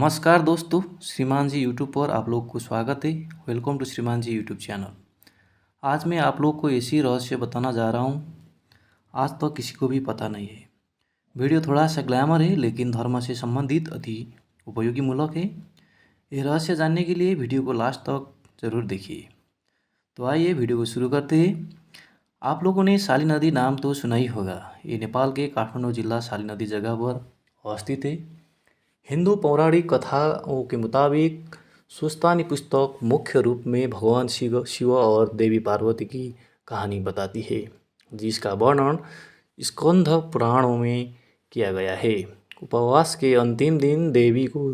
नमस्कार दोस्तों, श्रीमान जी यूट्यूब पर आप लोग को स्वागत है। वेलकम टू श्रीमान जी यूट्यूब चैनल। आज मैं आप लोग को ऐसी रहस्य बताना जा रहा हूँ आज तक किसी को भी पता नहीं है। वीडियो थोड़ा सा ग्लैमर है लेकिन धर्म से संबंधित अति उपयोगी मूलक है। ये रहस्य जानने के लिए वीडियो को लास्ट तक जरूर देखिए। तो आइए वीडियो को शुरू करते हैं। आप लोगों ने शाली नदी नाम तो सुना ही होगा। ये नेपाल के काठमाडौँ जिला शाली नदी जगह पर अवस्थित है। हिंदू पौराणिक कथाओं के मुताबिक सुस्तानी पुस्तक मुख्य रूप में भगवान शिव और देवी पार्वती की कहानी बताती है, जिसका वर्णन स्कंद पुराणों में किया गया है। उपवास के अंतिम दिन देवी को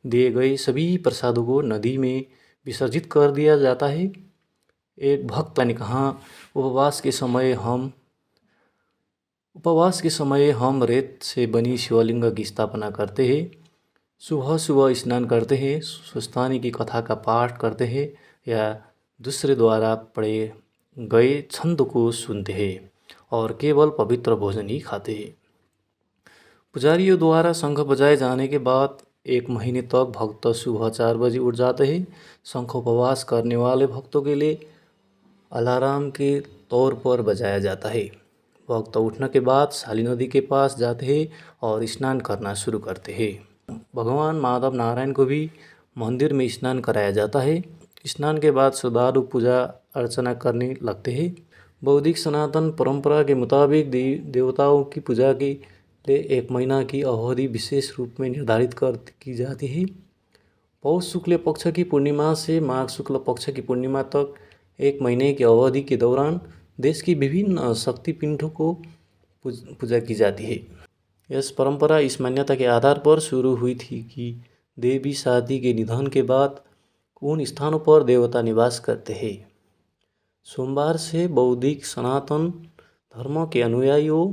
दिए गए सभी प्रसादों को नदी में विसर्जित कर दिया जाता है। एक भक्त ने कहा, उपवास के समय हम रेत से बनी शिवलिंग की स्थापना करते हैं, सुबह सुबह स्नान करते हैं, सुस्तानी की कथा का पाठ करते हैं या दूसरे द्वारा पढ़े गए छंद को सुनते हैं और केवल पवित्र भोजन ही खाते हैं। पुजारियों द्वारा शंख बजाए जाने के बाद 1 महीने तक भक्त सुबह 4 बजे उठ जाते हैं। शंख उपवास करने वाले भक्तों के लिए अलार्म के तौर पर बजाया जाता है। भक्त उठने के बाद शाली नदी के पास जाते हैं और स्नान करना शुरू करते हैं। भगवान माधव नारायण को भी मंदिर में स्नान कराया जाता है। स्नान के बाद श्रद्धालु पूजा अर्चना करने लगते हैं। बौद्धिक सनातन परंपरा के मुताबिक देवताओं की पूजा के लिए 1 महीना की अवधि विशेष रूप में निर्धारित की जाती है। पौष शुक्ल पक्ष की पूर्णिमा से माघ शुक्ल पक्ष की पूर्णिमा तक 1 महीने की अवधि के दौरान देश की विभिन्न शक्तिपीठों को पूजा की जाती है। यह परंपरा इस मान्यता के आधार पर शुरू हुई थी कि देवी शादी के निधन के बाद उन स्थानों पर देवता निवास करते हैं। सोमवार से बौद्धिक सनातन धर्म के अनुयायियों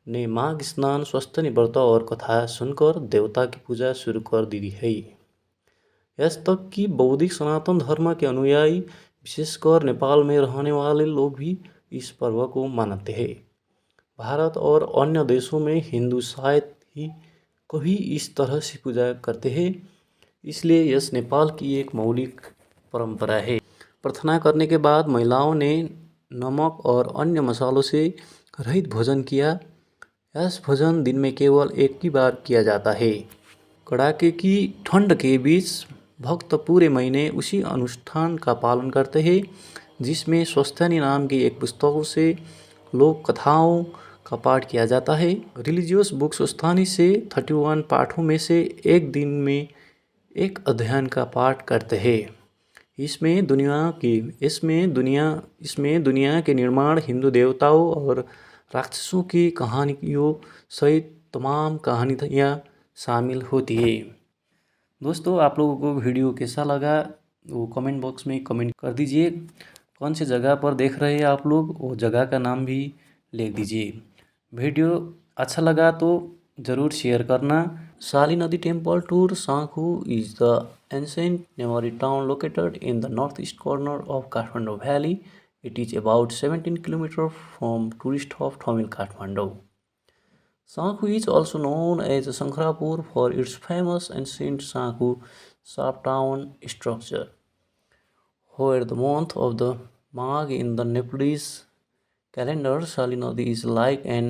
ने माघ स्नान, स्वस्तिनी व्रत और कथा सुनकर देवता की पूजा शुरू कर दी है। यस तक कि बौद्धिक सनातन धर्म के अनुयायी, विशेषकर नेपाल में रहने वाले लोग भी इस पर्व को मानते हैं। भारत और अन्य देशों में हिंदू शायद ही कभी इस तरह से पूजा करते हैं, इसलिए यह नेपाल की एक मौलिक परंपरा है। प्रार्थना करने के बाद महिलाओं ने नमक और अन्य मसालों से रहित भोजन किया। यह भोजन दिन में केवल एक ही बार किया जाता है। कड़ाके की ठंड के बीच भक्त पूरे महीने उसी अनुष्ठान का पालन करते हैं, जिसमें स्वस्तिनी नाम की एक पुस्तकों से लोक कथाओं का पाठ किया जाता है। रिलीजियस बुक स्वस्तिनी से 31 पाठों में से एक दिन में एक अध्ययन का पाठ करते हैं। इसमें दुनिया के निर्माण, हिंदू देवताओं और राक्षसों की कहानियों सहित तमाम कहानियाँ शामिल होती है। दोस्तों, आप लोगों को वीडियो कैसा लगा वो कमेंट बॉक्स में कमेंट कर दीजिए। कौन सी जगह पर देख रहे हैं आप लोग, वो जगह का नाम भी लिख दीजिए। वीडियो अच्छा लगा तो ज़रूर शेयर करना। शाली नदी temple tour Sankhu is the ancient Nemari town located in the northeast corner of Kathmandu Valley. It is about 17 kilometers from tourist hub Thamel, Kathmandu. Sanku is also known as Sankhrapur for its famous ancient Sanku sharp town structure, where the month of the Magh in the Nepalese calendar, Shali Nadi is like an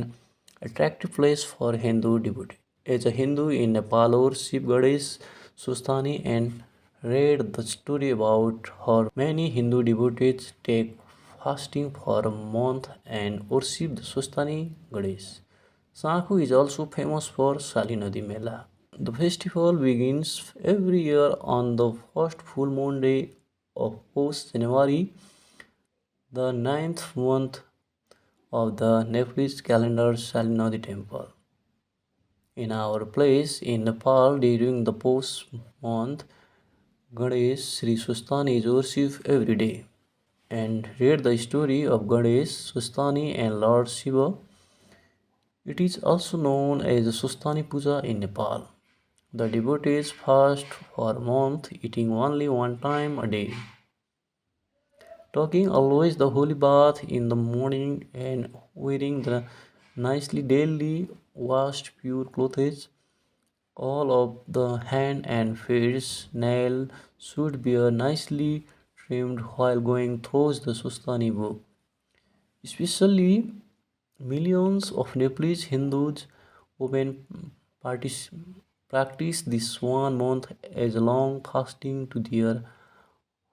attractive place for Hindu devotees. As a Hindu in Nepal, worship goddess Sustani and read the story about her. Many Hindu devotees take fasting for a month and worship the Sustani goddess. Sanku is also famous for Shali Nadi Mela. The festival begins every year on the first full moon day of Posh January, the 9th month of the Nepalese calendar. Shali Nadi Temple. In our place in Nepal during the Posh month, Ganesh Sri Sustani is worshipped every day. And read the story of Ganesh, Sustani and Lord Shiva. It is also known as Sustani Puja in Nepal. The devotees fast for a month, eating only one time a day, taking always the holy bath in the morning and wearing the nicely daily washed pure clothes. All of the hand and face nail should be nicely trimmed while going through the Sustani book. Especially millions of Nepalese Hindus women partic- practice this one month as a long fasting to their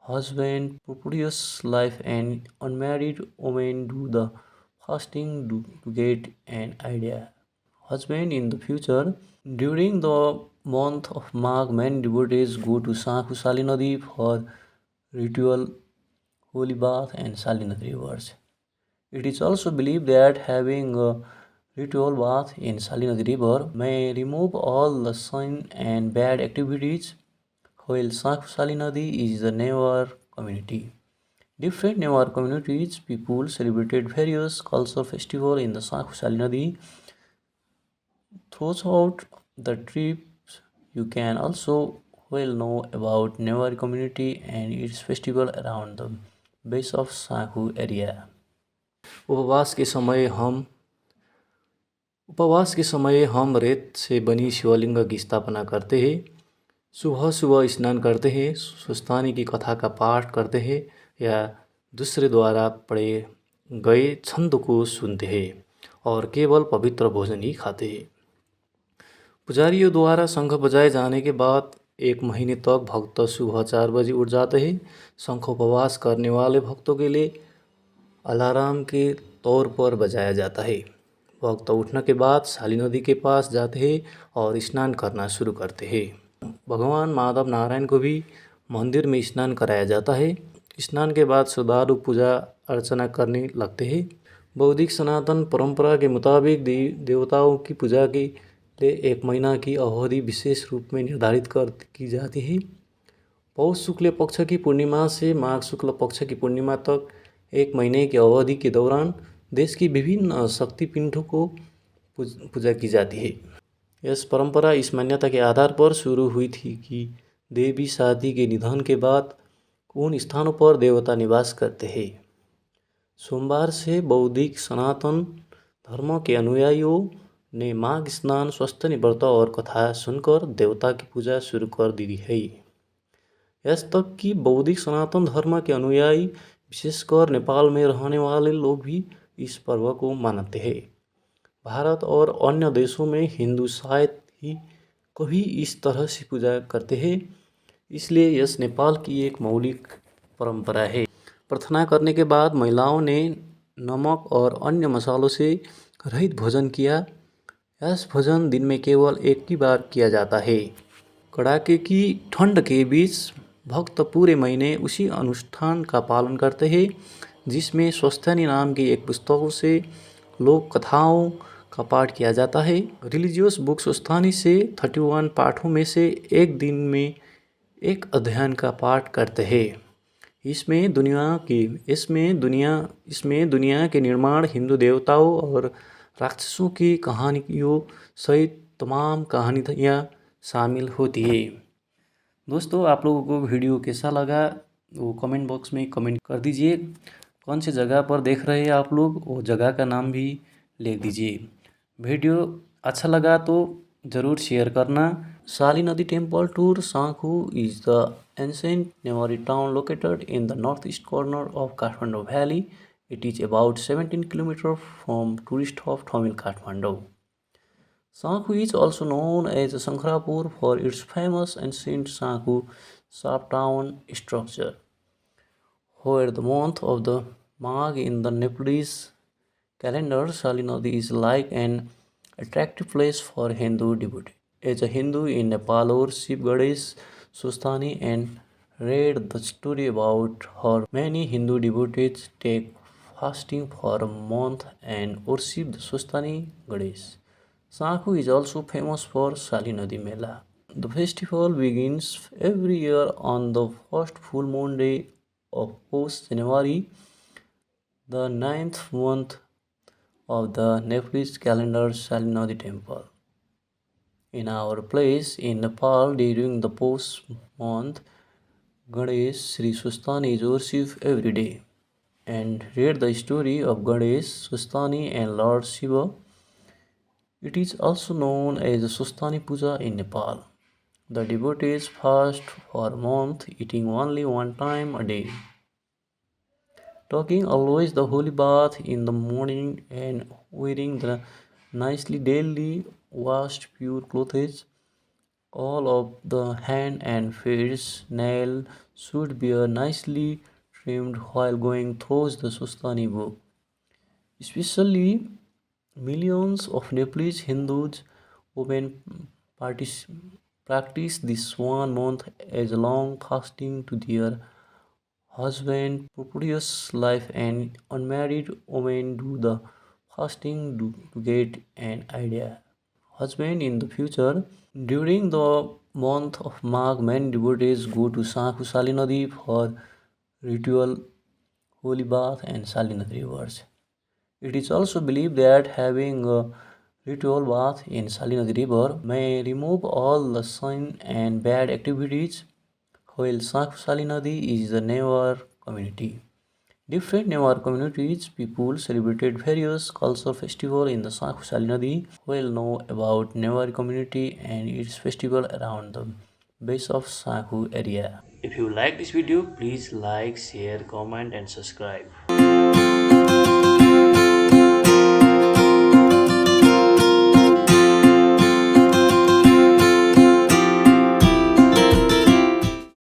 husband purpose life, and unmarried women do the fasting to get an idea husband in the future. During the month of Magh, many devotees go to Sali Nadi for ritual holy bath and Sali Nadi rivers. It is also believed that having a ritual bath in Sali Nadi river may remove all the sin and bad activities, while Sali Nadi is a Newar community. Different Newar communities people celebrated various cultural festivals in the Sali Nadi throughout the trips. You can also well know about Newar community and its festival around the base of Sahu area. उपवास के समय हम उपवास के समय हम रेत से बनी शिवलिंग की स्थापना करते हैं। सुबह सुबह स्नान करते हैं, सुस्तानी की कथा का पाठ करते हैं या दूसरे द्वारा पढ़े गए छंद को सुनते हैं और केवल पवित्र भोजन ही खाते हैं। पुजारियों द्वारा शंख बजाए जाने के बाद 1 महीने तक भक्त सुबह 4 बजे उठ जाते हैं। शंख उपवास करने वाले भक्तों के लिए अलार्म के तौर पर बजाया जाता है। भक्त उठने के बाद साली नदी के पास जाते हैं और स्नान करना शुरू करते हैं। भगवान माधव नारायण को भी मंदिर में स्नान कराया जाता है। स्नान के बाद श्रद्धालु पूजा अर्चना करने लगते हैं। बौद्धिक सनातन परंपरा के मुताबिक देवताओं की पूजा के लिए 1 महीना की अवधि विशेष रूप में निर्धारित की जाती है। पौष शुक्ल पक्ष की पूर्णिमा से माघ शुक्ल पक्ष की पूर्णिमा तक 1 महीने की अवधि के दौरान देश की विभिन्न शक्तिपीठों को पूजा की जाती है। यह परंपरा इस मान्यता के आधार पर शुरू हुई थी कि देवी शादी के निधन के बाद उन स्थानों पर देवता निवास करते हैं। सोमवार से बौद्धिक सनातन धर्म के अनुयायियों ने माघ स्नान, स्वस्तिनी व्रत और कथा सुनकर देवता की पूजा शुरू कर दी है। यहाँ तक कि बौद्धिक सनातन धर्म के अनुयायी, विशेषकर नेपाल में रहने वाले लोग भी इस पर्व को मानते हैं। भारत और अन्य देशों में हिंदू शायद ही कभी इस तरह से पूजा करते हैं, इसलिए यह नेपाल की एक मौलिक परंपरा है। प्रार्थना करने के बाद महिलाओं ने नमक और अन्य मसालों से रहित भोजन किया। यह भोजन दिन में केवल एक ही बार किया जाता है। कड़ाके की ठंड के बीच भक्त पूरे महीने उसी अनुष्ठान का पालन करते हैं जिसमें स्वस्तिनी नाम की एक पुस्तकों से लोक कथाओं का पाठ किया जाता है। रिलीजियस बुक स्वस्तिनी से 31 पाठों में से एक दिन में एक अध्ययन का पाठ करते हैं। इसमें दुनिया के निर्माण, हिंदू देवताओं और राक्षसों की कहानियों सहित तमाम कहानियाँ शामिल होती है। दोस्तों, आप लोगों को वीडियो कैसा लगा वो कमेंट बॉक्स में कमेंट कर दीजिए। कौन सी जगह पर देख रहे हैं आप लोग, वो जगह का नाम भी लिख दीजिए। वीडियो अच्छा लगा तो ज़रूर शेयर करना। साली नदी temple tour Sakhu is the ancient Newari town located in the northeast corner of Kathmandu Valley. It is about 17 kilometers from tourist of Thamel, Kathmandu. Sakhu is also known as Sankhrapur for its famous ancient Sakhu sharp town structure, where the month of the Magh in the Nepalese calendar, Sali Nadi is like an attractive place for Hindu devotees. As a Hindu in Nepal worship goddess Sustani and read the story about her, many Hindu devotees take fasting for a month and worship the Sustani goddess. Sakhu is also famous for Sali Nadi Mela. The festival begins every year on the first full moon day of Posh January, the 9th month of the Nepalese calendar. Sali Nadi Temple. In our place in Nepal during the Posh month, Ganesh Sri Sustani is worshipped every day. And read the story of Ganesh, Sustani and Lord Shiva. It is also known as Sustani Puja in Nepal. The devotees fast for a month, eating only one time a day, taking always the holy bath in the morning and wearing the nicely daily washed pure clothes. All of the hand and face nail should be nicely trimmed while going through the Sustani book. Especially millions of Nepalese Hindus women partic- practice this one month as a long fasting to their husband propitious life, and unmarried women do the fasting to get an idea husband in the future. During the month of Magh, many devotees go to Sakhusali Nadi for ritual holy bath and Sali Nadi rivers. It is also believed that having a ritual bath in Sali Nadi river may remove all the sin and bad activities, while Sakhusali Nadi is the Newar community. Different Newar communities people celebrated various cultural festivals in the Sakhusali Nadi. Well know about Newar community and its festival around the base of Sakhu area. If you like this video, please like, share, comment and subscribe.